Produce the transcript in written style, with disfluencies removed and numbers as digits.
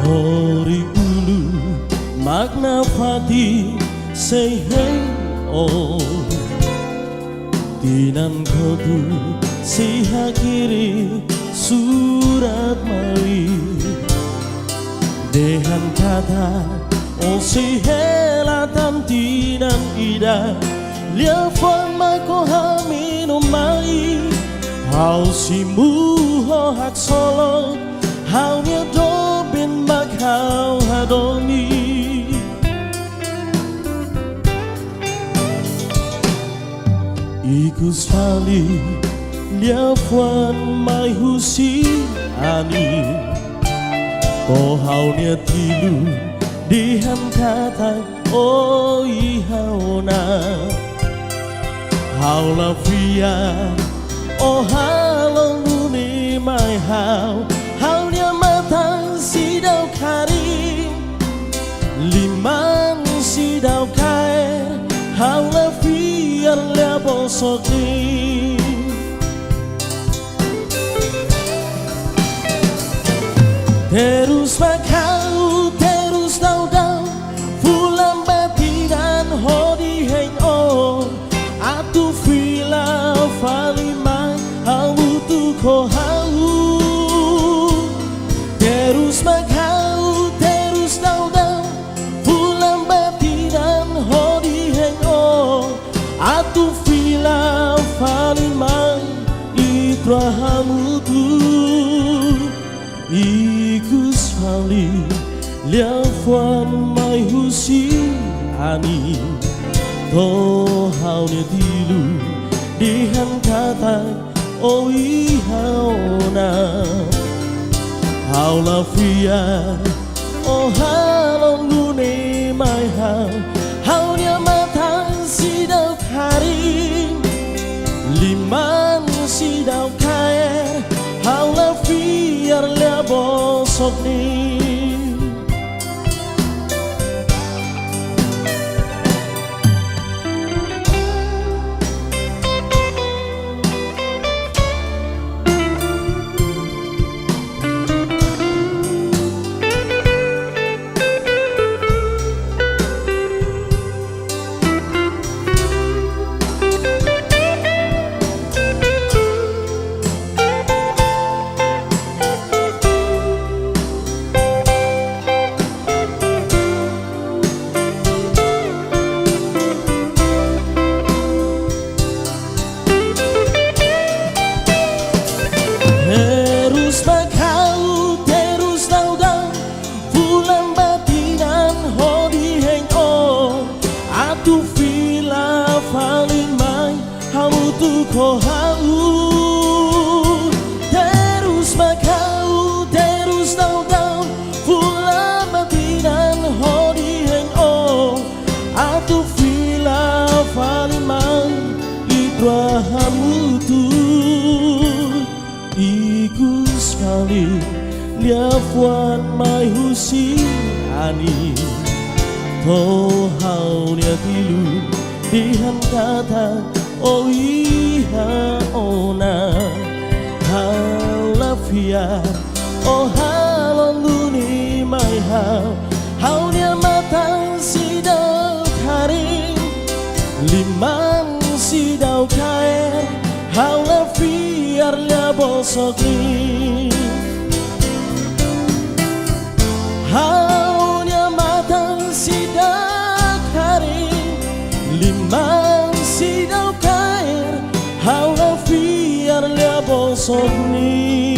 Hori ulu makna pati say hey oh Tinan kodu si hakiri surat mali Dehan kata oh si helatan tinan ida Lia forma ko hamino mai Hau si muho hak solo Hau nya dobin maghau hadomi Ikus fali Lia fuan mai husi ani Ko hau nya tilu Dihan kata oh ihau na Hau la fia oh halong nuni mai hau Hau nya matang si dau kari Liman si dau kae Hau la fia lia bosok ni Terus makau terus dau-dau Fulam batidan hodi heng on Atu fila falimai Hau tu ko hau Terus makau terus dau-dau Fulam batidan hodi heng on Atu fila falimai Itra hamu tu Ikus fali Lia fuan mai husi ani To hau ne tilu Dihan kata oh ihau na Hau la fia oh halong nune mai hau Hau nya matang si dau kari Liman si dau kae Hau la fia lia bosok ni Tu fila falin mai Hamu tu ko hau Terus makau terus dau-dau Fula batidan hodi heng o Atu fila falin mai Itra hamu tu Ikus fali Lia fuan mai husi ani To hau nia tilu Dihan kata oh iha ona Hau la fia oh halong nuni mai hau Hau nia matang si dau kari Liman si dau kae Hau la fia lia bosok ni Hau nya matang si dau kari Liman si dau kae Hau la fia lia bosok ni